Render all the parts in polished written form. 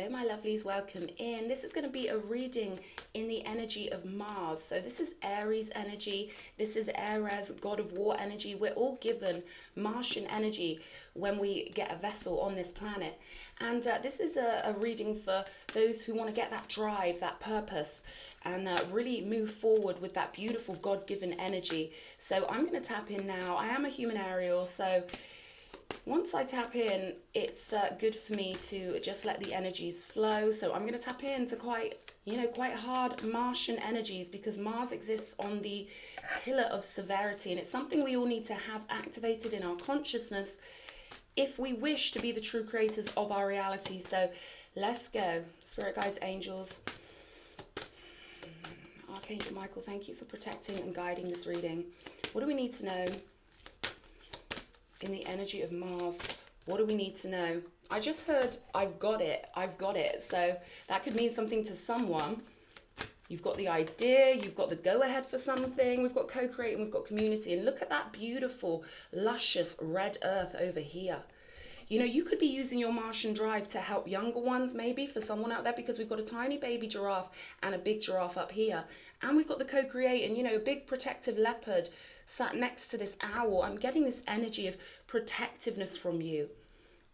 Hello, my lovelies, welcome in. This is going to be a reading in the energy of Mars. So this is Aries energy. This is Rarest, God of War energy. We're all given Martian energy when we get a vessel on this planet. And this is a reading for those who want to get that drive, that purpose, and really move forward with that beautiful God-given energy. So I'm going to tap in now. I am a human aerial, so once I tap in, it's good for me to just let the energies flow. So I'm going to tap into quite hard Martian energies, because Mars exists on the pillar of severity, and it's something we all need to have activated in our consciousness if we wish to be the true creators of our reality. So let's go. Spirit guides, angels, Archangel Michael, thank you for protecting and guiding this reading. What do we need to know in the energy of Mars? What do we need to know? I just heard, I've got it. So that could mean something to someone. You've got the idea, you've got the go-ahead for something, we've got co-create, and we've got community. And look at that beautiful, luscious red earth over here. You know, you could be using your Martian drive to help younger ones, maybe, for someone out there, because we've got a tiny baby giraffe and a big giraffe up here. And we've got the co-create and, a big protective leopard sat next to this owl. I'm getting this energy of protectiveness from you.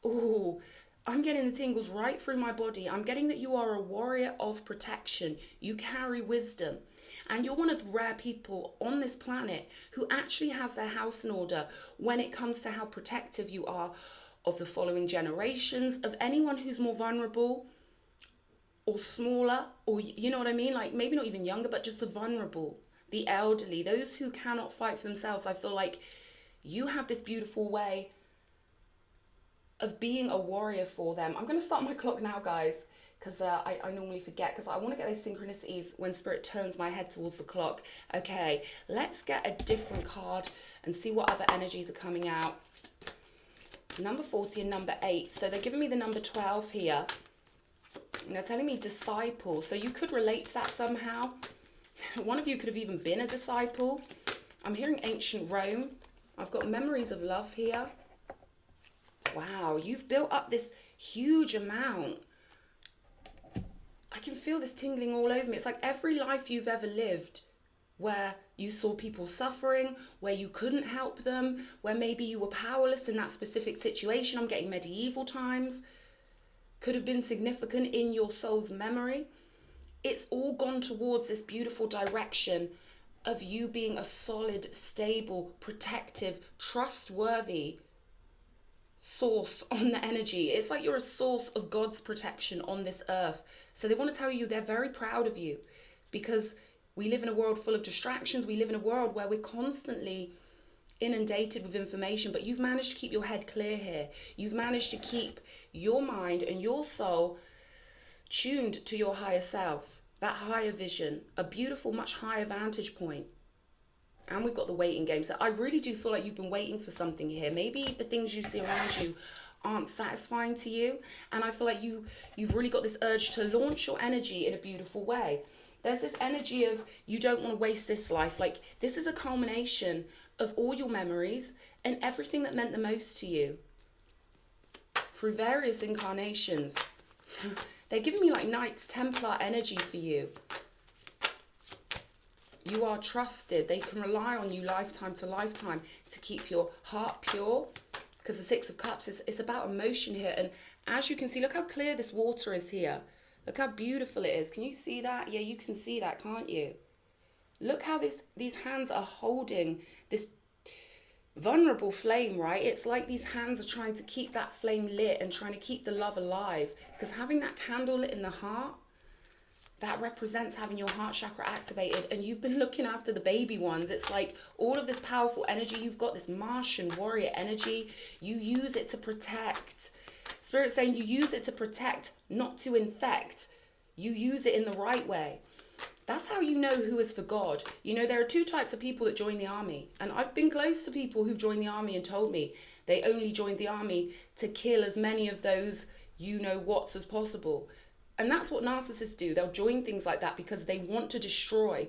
Ooh, I'm getting the tingles right through my body. I'm getting that you are a warrior of protection. You carry wisdom. And you're one of the rare people on this planet who actually has their house in order when it comes to how protective you are of the following generations, of anyone who's more vulnerable or smaller, or you know what I mean? Like maybe not even younger, but just the vulnerable, the elderly, those who cannot fight for themselves. I feel like you have this beautiful way of being a warrior for them. I'm going to start my clock now, guys, because I normally forget, because I want to get those synchronicities when Spirit turns my head towards the clock. Okay, let's get a different card and see what other energies are coming out. Number 40 and number 8. So they're giving me the number 12 here. And they're telling me disciple. So you could relate to that somehow. One of you could have even been a disciple. I'm hearing ancient Rome. I've got memories of love here. Wow, you've built up this huge amount. I can feel this tingling all over me. It's like every life you've ever lived where you saw people suffering, where you couldn't help them, where maybe you were powerless in that specific situation. I'm getting medieval times. Could have been significant in your soul's memory. It's all gone towards this beautiful direction of you being a solid, stable, protective, trustworthy source on the energy. It's like you're a source of God's protection on this earth. So they want to tell you they're very proud of you, because we live in a world full of distractions. We live in a world where we're constantly inundated with information, but you've managed to keep your head clear here. You've managed to keep your mind and your soul tuned to your higher self, that higher vision, a beautiful, much higher vantage point. And we've got the waiting game. So I really do feel like you've been waiting for something here. Maybe the things you see around you aren't satisfying to you. And I feel like you've really got this urge to launch your energy in a beautiful way. There's this energy of you don't want to waste this life. Like this is a culmination of all your memories and everything that meant the most to you through various incarnations. They're giving me like Knights Templar energy for you. You are trusted. They can rely on you lifetime to lifetime to keep your heart pure, because the Six of Cups is about emotion here. And as you can see, look how clear this water is here. Look how beautiful it is. Can you see that? Yeah, you can see that, can't you? Look how these hands are holding this vulnerable flame, right? It's like these hands are trying to keep that flame lit and trying to keep the love alive. Because having that candle lit in the heart, that represents having your heart chakra activated. And you've been looking after the baby ones. It's like all of this powerful energy. You've got this Martian warrior energy. You use it to protect. Spirit's saying you use it to protect, not to infect. You use it in the right way. That's how you know who is for God. You know, there are two types of people that join the army. And I've been close to people who've joined the army and told me they only joined the army to kill as many of those you-know-whats as possible. And that's what narcissists do. They'll join things like that because they want to destroy.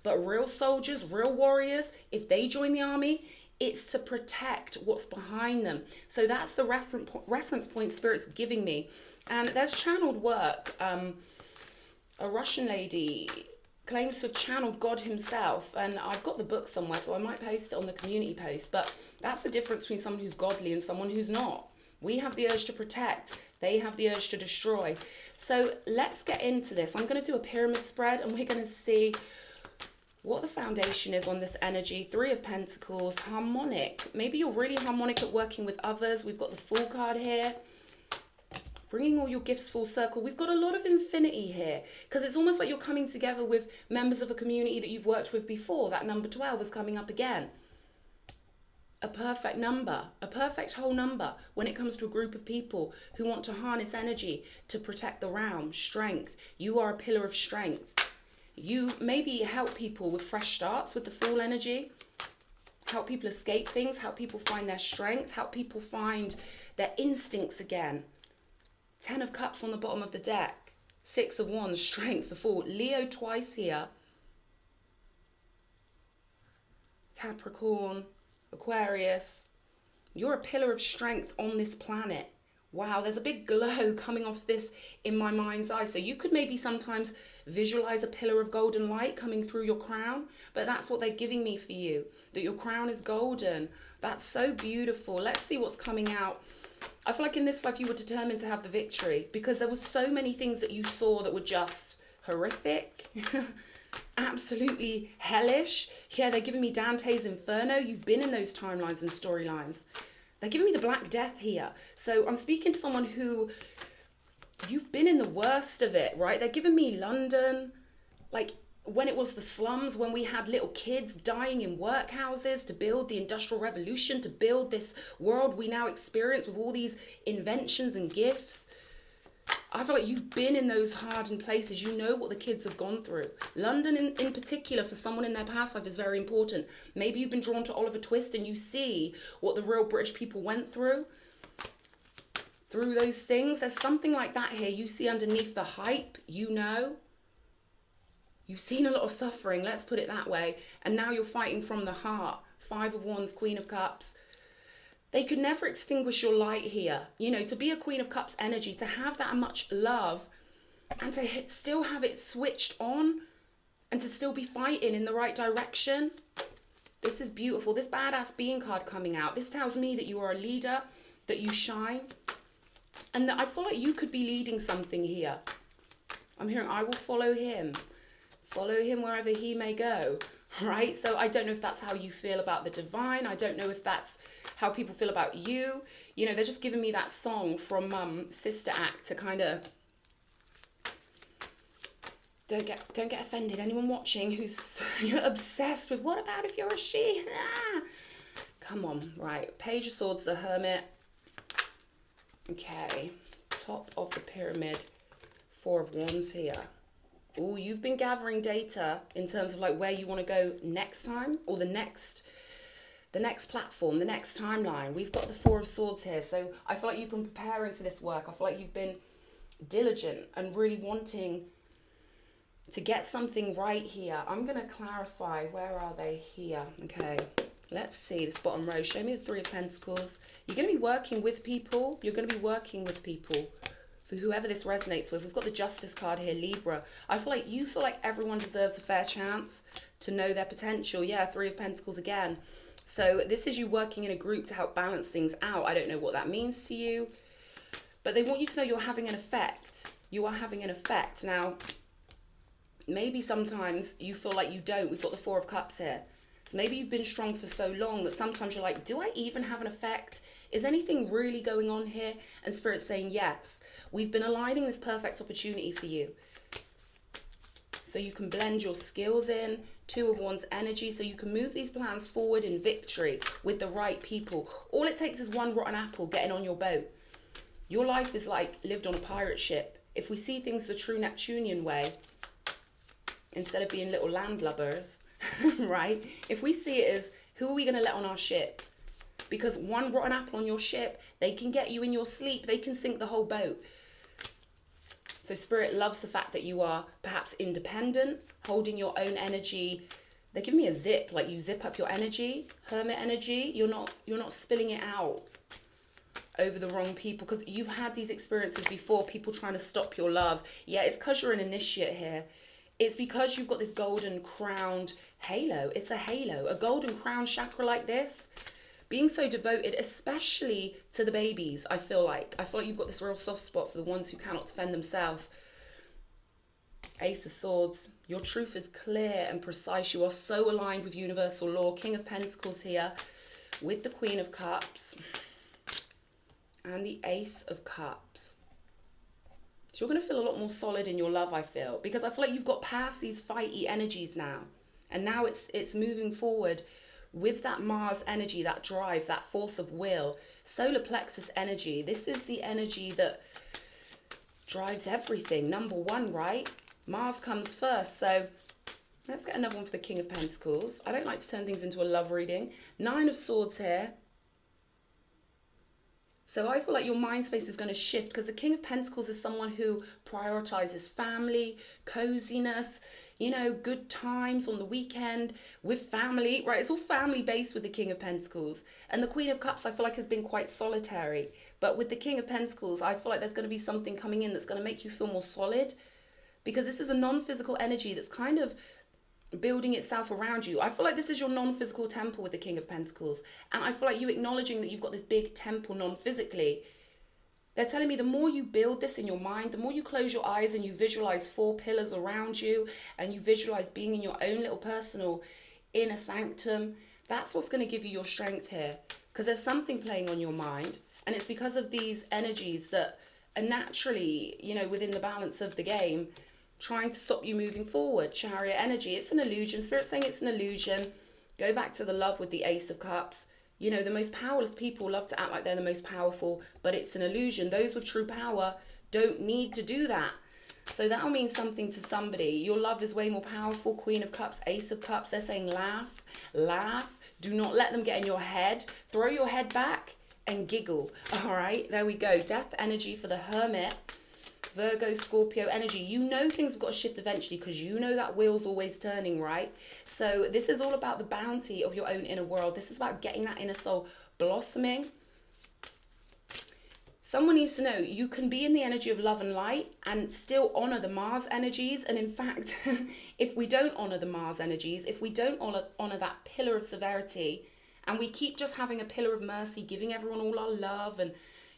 But real soldiers, real warriors, if they join the army, It's to protect what's behind them. So that's the reference point Spirit's giving me. And there's channeled work. A Russian lady claims to have channeled God himself, and I've got the book somewhere, so I might post it on the community post. But that's the difference between someone who's godly and someone who's not. We have the urge to protect, they have the urge to destroy. So let's get into this. I'm going to do a pyramid spread, and we're going to see what the foundation is on this energy. 3 of Pentacles, harmonic. Maybe you're really harmonic at working with others. We've got the Fool card here. Bringing all your gifts full circle. We've got a lot of infinity here, because it's almost like you're coming together with members of a community that you've worked with before. That number 12 is coming up again. A perfect number, a perfect whole number when it comes to a group of people who want to harness energy to protect the realm. Strength. You are a pillar of strength. You maybe help people with fresh starts with the Fool energy. Help people escape things. Help people find their strength. Help people find their instincts again. 10 of Cups on the bottom of the deck. 6 of Wands, strength, the Fool. Leo twice here. Capricorn, Aquarius. You're a pillar of strength on this planet. Wow, there's a big glow coming off this in my mind's eye. So you could maybe sometimes visualize a pillar of golden light coming through your crown. But that's what they're giving me for you. That your crown is golden. That's so beautiful. Let's see what's coming out. I feel like in this life you were determined to have the victory, because there were so many things that you saw that were just horrific, absolutely hellish. Yeah, they're giving me Dante's Inferno. You've been in those timelines and storylines. They're giving me the Black Death here. So I'm speaking to someone who, you've been in the worst of it, right? They're giving me London, like when it was the slums, when we had little kids dying in workhouses to build the Industrial Revolution, to build this world we now experience with all these inventions and gifts. I feel like you've been in those hardened places. You know what the kids have gone through. London in particular, for someone in their past life, is very important. Maybe you've been drawn to Oliver Twist and you see what the real British people went through those things. There's something like that here. You see underneath the hype, you know. You've seen a lot of suffering, let's put it that way. And now you're fighting from the heart. 5 of Wands, Queen of Cups. They could never extinguish your light here. You know, to be a Queen of Cups energy, to have that much love and to still have it switched on and to still be fighting in the right direction. This is beautiful. This badass being card coming out. This tells me that you are a leader, that you shine. And that I feel like you could be leading something here. I'm hearing, I will follow him. Follow him wherever he may go, right? So I don't know if that's how you feel about the divine. I don't know if that's how people feel about you. You know, they're just giving me that song from Sister Act to kind of, don't get offended. Anyone watching who's obsessed with, what about if you're a she? Ah. Come on, right. Page of Swords, the Hermit. Okay, top of the pyramid, 4 of Wands here. Oh, you've been gathering data in terms of like where you want to go next time, or the next platform, the next timeline. We've got the 4 of Swords here. So I feel like you've been preparing for this work. I feel like you've been diligent and really wanting to get something right here. I'm going to clarify. Where are they here? Okay, let's see this bottom row. Show me the 3 of Pentacles. You're going to be working with people. You're going to be working with people. For whoever this resonates with. We've got the Justice card here, Libra. I feel like you feel like everyone deserves a fair chance to know their potential. Yeah, 3 of Pentacles again. So this is you working in a group to help balance things out. I don't know what that means to you, but they want you to know you're having an effect. You are having an effect. Now, maybe sometimes you feel like you don't. We've got the 4 of Cups here. So maybe you've been strong for so long that sometimes you're like, do I even have an effect? Is anything really going on here? And Spirit's saying, yes, we've been aligning this perfect opportunity for you. So you can blend your skills in, 2 of Wands energy, so you can move these plans forward in victory with the right people. All it takes is one rotten apple getting on your boat. Your life is like lived on a pirate ship. If we see things the true Neptunian way, instead of being little landlubbers, right? If we see it as, who are we going to let on our ship? Because one rotten apple on your ship, they can get you in your sleep. They can sink the whole boat. So Spirit loves the fact that you are perhaps independent, holding your own energy They're giving me a zip, like you zip up your energy, hermit energy. You're not spilling it out over the wrong people, because you've had these experiences before, people trying to stop your love. Yeah, it's because you're an initiate here. It's because you've got this golden crowned halo. It's a halo, a golden crown chakra like this. Being so devoted, especially to the babies, I feel like you've got this real soft spot for the ones who cannot defend themselves. Ace of Swords, your truth is clear and precise. You are so aligned with universal law. King of Pentacles here with the Queen of Cups and the Ace of Cups. So you're going to feel a lot more solid in your love, I feel, because I feel like you've got past these fighty energies now. And now it's moving forward with that Mars energy, that drive, that force of will. Solar plexus energy. This is the energy that drives everything. Number one, right? Mars comes first. So let's get another one for the King of Pentacles. I don't like to turn things into a love reading. 9 of Swords here. So I feel like your mind space is going to shift, because the King of Pentacles is someone who prioritizes family, coziness, you know, good times on the weekend with family, right? It's all family based with the King of Pentacles. And the Queen of Cups, I feel like, has been quite solitary. But with the King of Pentacles, I feel like there's going to be something coming in that's going to make you feel more solid, because this is a non-physical energy that's kind of building itself around you. I feel like this is your non-physical temple with the King of Pentacles. And I feel like you acknowledging that you've got this big temple non-physically. They're telling me the more you build this in your mind, the more you close your eyes and you visualize 4 pillars around you, and you visualize being in your own little personal inner sanctum, that's what's going to give you your strength here. Because there's something playing on your mind, and it's because of these energies that are naturally, you know, within the balance of the game, trying to stop you moving forward. Chariot energy, it's an illusion. Spirit's saying it's an illusion. Go back to the love with the Ace of Cups. You know, the most powerless people love to act like they're the most powerful, but it's an illusion. Those with true power don't need to do that. So that'll mean something to somebody. Your love is way more powerful. Queen of Cups, Ace of Cups. They're saying laugh, laugh. Do not let them get in your head. Throw your head back and giggle. All right, there we go. Death energy for the Hermit. Virgo, Scorpio energy. You know things have got to shift eventually, because you know that wheel's always turning, right? So this is all about the bounty of your own inner world. This is about getting that inner soul blossoming. Someone needs to know you can be in the energy of love and light and still honor the Mars energies. And in fact, if we don't honor the Mars energies, if we don't honor that pillar of severity, and we keep just having a pillar of mercy, giving everyone all our love, and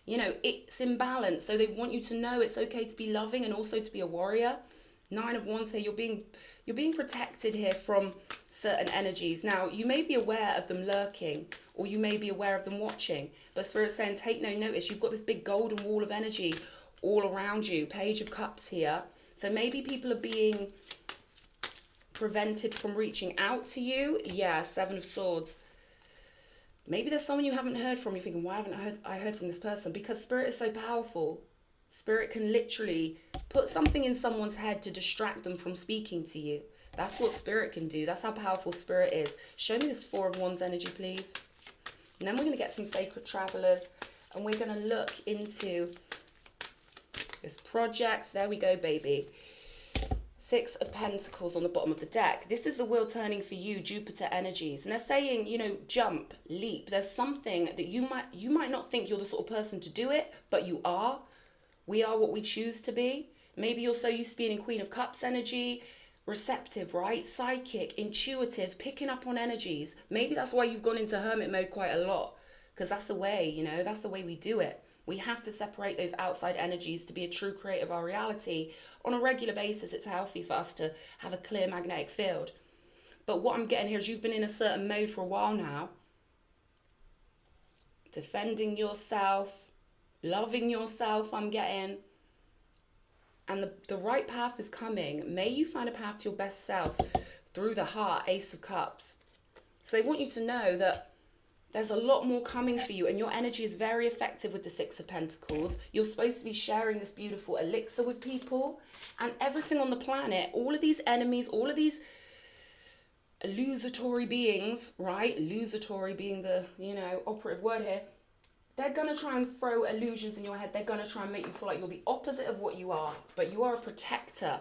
you know, it's imbalance. So they want you to know it's okay to be loving and also to be a warrior. 9 of Wands here, you're being protected here from certain energies. Now, you may be aware of them lurking, or you may be aware of them watching, but Spirit's saying take no notice. You've got this big golden wall of energy all around you. Page of Cups here. So maybe people are being prevented from reaching out to you. Yeah, 7 of Swords. Maybe there's someone you haven't heard from. You're thinking, why haven't I heard from this person? Because Spirit is so powerful. Spirit can literally put something in someone's head to distract them from speaking to you. That's what Spirit can do. That's how powerful Spirit is. Show me this 4 of Wands energy, please. And then we're going to get some sacred travelers, and we're going to look into this project. There we go, baby. 6 of Pentacles on the bottom of the deck. This is the wheel turning for you, Jupiter energies. And they're saying, you know, jump, leap. There's something that you might not think you're the sort of person to do it, but you are. We are what we choose to be. Maybe you're so used to being in Queen of Cups energy, receptive, right? Psychic, intuitive, picking up on energies. Maybe that's why you've gone into hermit mode quite a lot, because that's the way, you know, that's the way we do it. We have to separate those outside energies to be a true creator of our reality. On a regular basis, it's healthy for us to have a clear magnetic field. But what I'm getting here is you've been in a certain mode for a while now. Defending yourself, loving yourself, I'm getting. And the right path is coming. May you find a path to your best self through the heart, Ace of Cups. So they want you to know that there's a lot more coming for you, and your energy is very effective with the 6 of Pentacles. You're supposed to be sharing this beautiful elixir with people, and everything on the planet, all of these enemies, all of these illusory beings, right? Illusory being the, you know, operative word here. They're going to try and throw illusions in your head. They're going to try and make you feel like you're the opposite of what you are, but you are a protector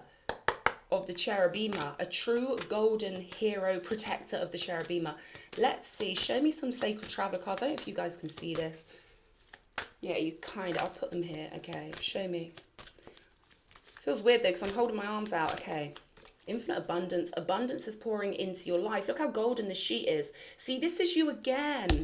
of the Cherubima, a true golden hero protector of the Cherubima. Let's see, show me some sacred traveler cards. I don't know if you guys can see this. Yeah, you kind of, I'll put them here. Okay, show me. Feels weird though, because I'm holding my arms out. Okay. Infinite abundance. Abundance is pouring into your life. Look how golden this sheet is. See, this is you again.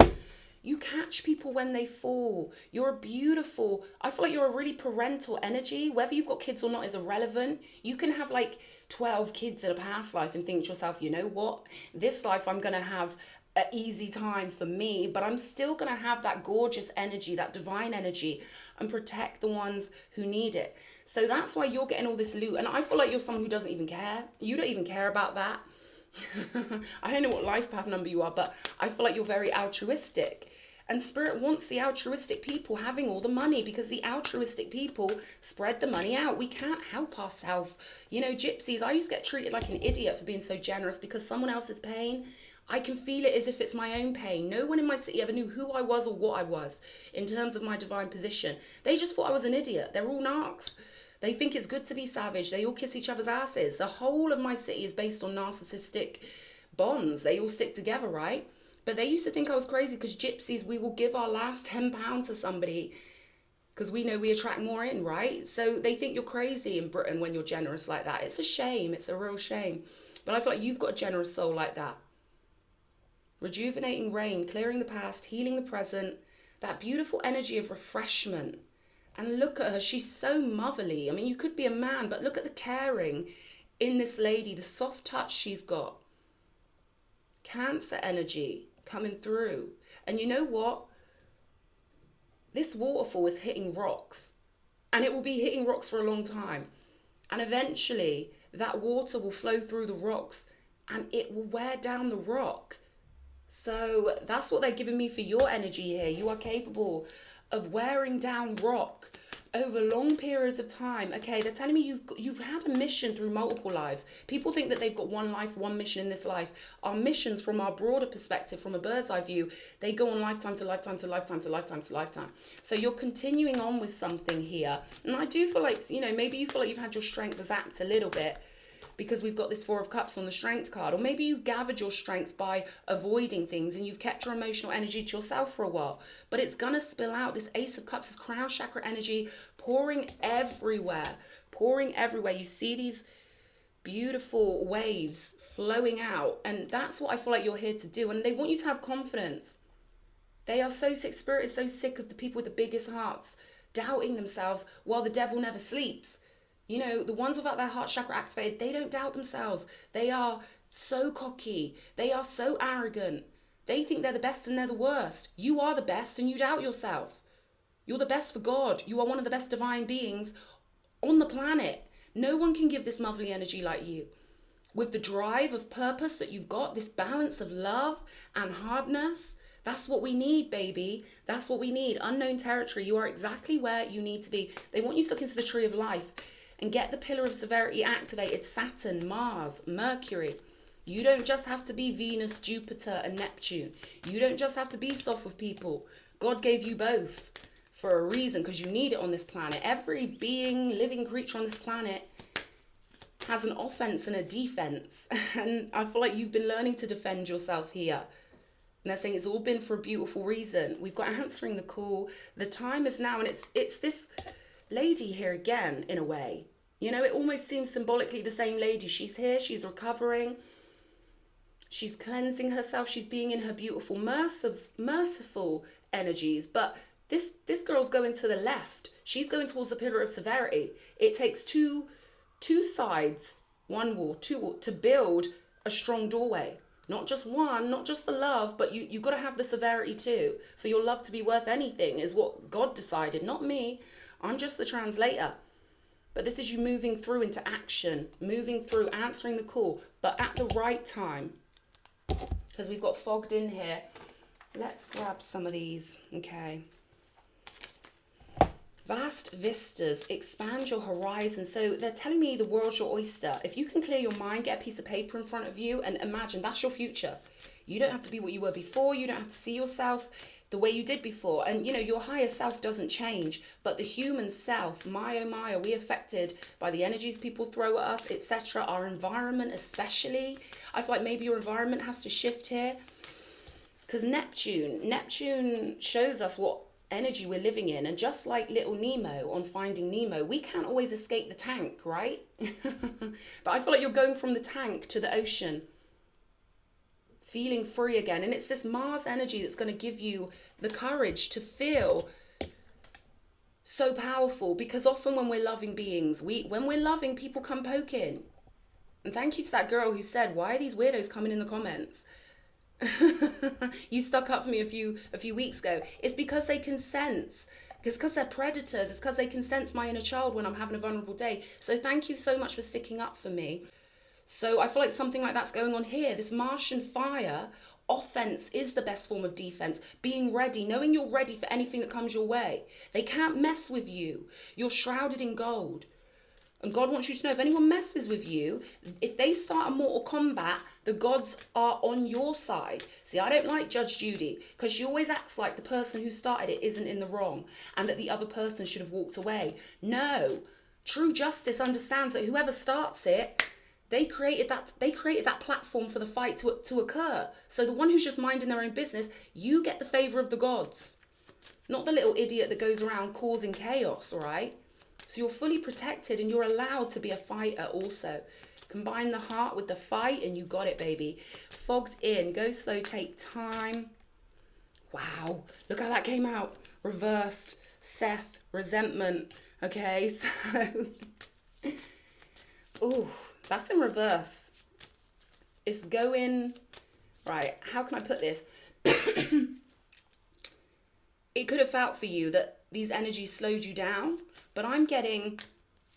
You catch people when they fall. You're beautiful. I feel like you're a really parental energy. Whether you've got kids or not is irrelevant. You can have like 12 kids in a past life and think to yourself, you know what? This life I'm going to have an easy time for me, but I'm still going to have that gorgeous energy, that divine energy, and protect the ones who need it. So that's why you're getting all this loot. And I feel like you're someone who doesn't even care. You don't even care about that. I don't know what life path number you are, but I feel like you're very altruistic. And Spirit wants the altruistic people having all the money, because the altruistic people spread the money out. We can't help ourselves. You know, gypsies, I used to get treated like an idiot for being so generous because someone else's pain, I can feel it as if it's my own pain. No one in my city ever knew who I was or what I was in terms of my divine position. They just thought I was an idiot. They're all narcs. They think it's good to be savage. They all kiss each other's asses. The whole of my city is based on narcissistic bonds. They all stick together, right? But they used to think I was crazy because gypsies, we will give our last £10 to somebody because we know we attract more in, right? So they think you're crazy in Britain when you're generous like that. It's a shame. It's a real shame. But I feel like you've got a generous soul like that. Rejuvenating rain, clearing the past, healing the present, that beautiful energy of refreshment. And look at her, she's so motherly. I mean, you could be a man, but look at the caring in this lady, the soft touch she's got. Cancer energy coming through. And you know what? This waterfall is hitting rocks, and it will be hitting rocks for a long time. And eventually that water will flow through the rocks and it will wear down the rock. So that's what they're giving me for your energy here. You are capable of wearing down rock over long periods of time. Okay, they're telling me you've had a mission through multiple lives. People think that they've got one life, one mission in this life. Our missions, from our broader perspective, from a bird's eye view, they go on lifetime to lifetime to lifetime to lifetime to lifetime. So you're continuing on with something here. And I do feel like, you know, maybe you feel like you've had your strength zapped a little bit, because we've got this Four of Cups on the Strength card. Or maybe you've gathered your strength by avoiding things and you've kept your emotional energy to yourself for a while. But it's going to spill out. This Ace of Cups is crown chakra energy pouring everywhere. Pouring everywhere. You see these beautiful waves flowing out. And that's what I feel like you're here to do. And they want you to have confidence. They are so sick. Spirit is so sick of the people with the biggest hearts doubting themselves while the devil never sleeps. You know, the ones without their heart chakra activated, they don't doubt themselves. They are so cocky. They are so arrogant. They think they're the best and they're the worst. You are the best and you doubt yourself. You're the best for God. You are one of the best divine beings on the planet. No one can give this motherly energy like you. With the drive of purpose that you've got, this balance of love and hardness, that's what we need, baby. That's what we need. Unknown territory. You are exactly where you need to be. They want you to look into the tree of life and get the pillar of severity activated. Saturn, Mars, Mercury. You don't just have to be Venus, Jupiter, and Neptune. You don't just have to be soft with people. God gave you both for a reason, because you need it on this planet. Every being, living creature on this planet has an offense and a defense. And I feel like you've been learning to defend yourself here. And they're saying it's all been for a beautiful reason. We've got answering the call. The time is now, and it's this lady here again, in a way. You know, it almost seems symbolically the same lady. She's here, she's recovering, she's cleansing herself, she's being in her beautiful merciful energies. But this girl's going to the left. She's going towards the pillar of severity. It takes two sides, one wall, two wall, to build a strong doorway. Not just one, not just the love, but you've got to have the severity too. For your love to be worth anything is what God decided, not me. I'm just the translator. But this is you moving through into action, moving through, answering the call, but at the right time. Because we've got fogged in here. Let's grab some of these. Okay. Vast vistas, expand your horizon. So they're telling me the world's your oyster. If you can clear your mind, get a piece of paper in front of you and imagine that's your future. You don't have to be what you were before. You don't have to see yourself the way you did before. And you know, your higher self doesn't change, but the human self, my oh my, are we affected by the energies people throw at us, etc.? Our environment especially. I feel like maybe your environment has to shift here, because Neptune shows us what energy we're living in. And just like little Nemo on Finding Nemo, we can't always escape the tank, right? But I feel like you're going from the tank to the ocean, feeling free again. And it's this Mars energy that's going to give you the courage to feel so powerful, because often when we're loving beings, when we're loving, people come poking. And thank you to that girl who said, why are these weirdos coming in the comments? You stuck up for me a few weeks ago. It's because they can sense. It's because they're predators. It's because they can sense my inner child when I'm having a vulnerable day. So thank you so much for sticking up for me. So I feel like something like that's going on here. This Martian fire, offense is the best form of defense. Being ready, knowing you're ready for anything that comes your way. They can't mess with you. You're shrouded in gold. And God wants you to know, if anyone messes with you, if they start a mortal combat, the gods are on your side. See, I don't like Judge Judy, because she always acts like the person who started it isn't in the wrong and that the other person should have walked away. No, true justice understands that whoever starts it, they created that platform for the fight to occur. So the one who's just minding their own business, you get the favor of the gods, not the little idiot that goes around causing chaos, all right? So you're fully protected and you're allowed to be a fighter also. Combine the heart with the fight and you got it, baby. Fogged in, go slow, take time. Wow, look how that came out. Reversed, Seth, resentment. Okay, so, ooh, that's in reverse. It's going, right, how can I put this? It could have felt for you that these energies slowed you down, but I'm getting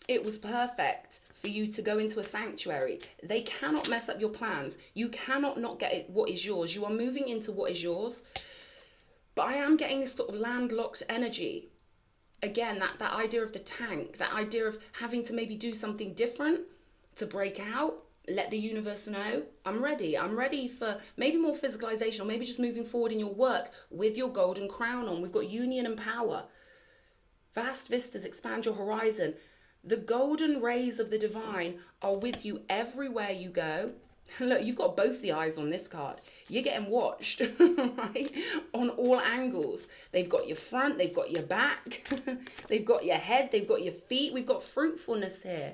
it was perfect for you to go into a sanctuary. They cannot mess up your plans. You cannot not get it, what is yours. You are moving into what is yours. But I am getting this sort of landlocked energy. Again, that idea of the tank, that idea of having to maybe do something different to break out, let the universe know, I'm ready. I'm ready for maybe more physicalization, or maybe just moving forward in your work with your golden crown on. We've got union and power. Vast vistas, expand your horizon. The golden rays of the divine are with you everywhere you go. Look, you've got both the eyes on this card. You're getting watched, right? On all angles. They've got your front, they've got your back, they've got your head, they've got your feet. We've got fruitfulness here.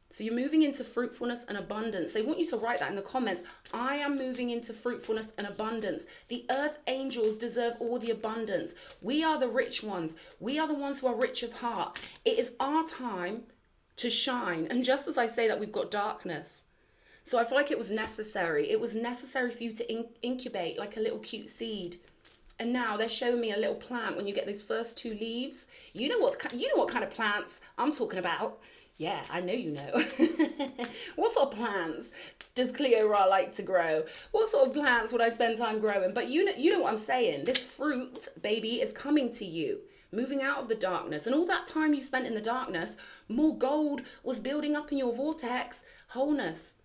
So you're moving into fruitfulness and abundance. They want you to write that in the comments. I am moving into fruitfulness and abundance. The earth angels deserve all the abundance. We are the rich ones. We are the ones who are rich of heart. It is our time to shine. And just as I say that, we've got darkness. So I feel like it was necessary. It was necessary for you to incubate like a little cute seed. And now they're showing me a little plant when you get those first 2 leaves. You know what kind of plants I'm talking about. Yeah, I know you know. What sort of plants does Cleo like to grow? What sort of plants would I spend time growing? But you know what I'm saying. This fruit, baby, is coming to you, moving out of the darkness. And all that time you spent in the darkness, more gold was building up in your vortex. Wholeness,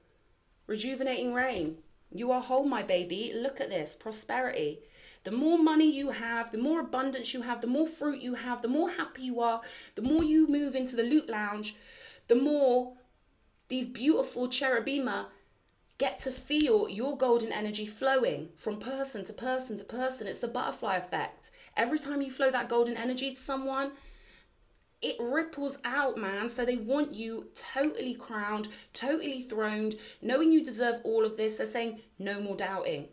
rejuvenating rain. You are whole, my baby. Look at this, prosperity. The more money you have, the more abundance you have, the more fruit you have, the more happy you are, the more you move into the loot lounge, the more these beautiful cherubima get to feel your golden energy flowing from person to person to person. It's the butterfly effect. Every time you flow that golden energy to someone, it ripples out, man. So they want you totally crowned, totally throned, knowing you deserve all of this. They're saying no more doubting.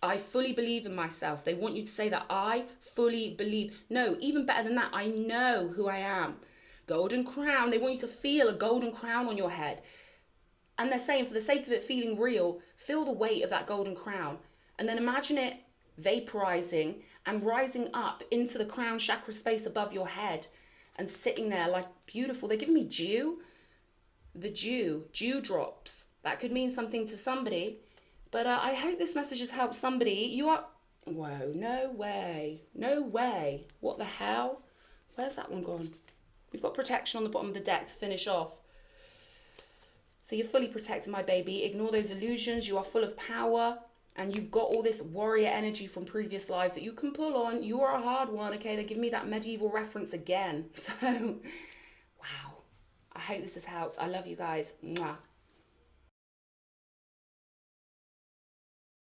I fully believe in myself. They want you to say that I fully believe. No, even better than that, I know who I am. Golden crown. They want you to feel a golden crown on your head. And they're saying, for the sake of it feeling real, feel the weight of that golden crown. And then imagine it vaporizing and rising up into the crown chakra space above your head and sitting there like beautiful. They're giving me dew. The dew drops. That could mean something to somebody. But I hope this message has helped somebody. You are... Whoa, no way. No way. What the hell? Where's that one gone? We've got protection on the bottom of the deck to finish off. So you're fully protected, my baby. Ignore those illusions. You are full of power. And you've got all this warrior energy from previous lives that you can pull on. You are a hard one, okay? They give me that medieval reference again. So, wow. I hope this has helped. I love you guys. Mwah.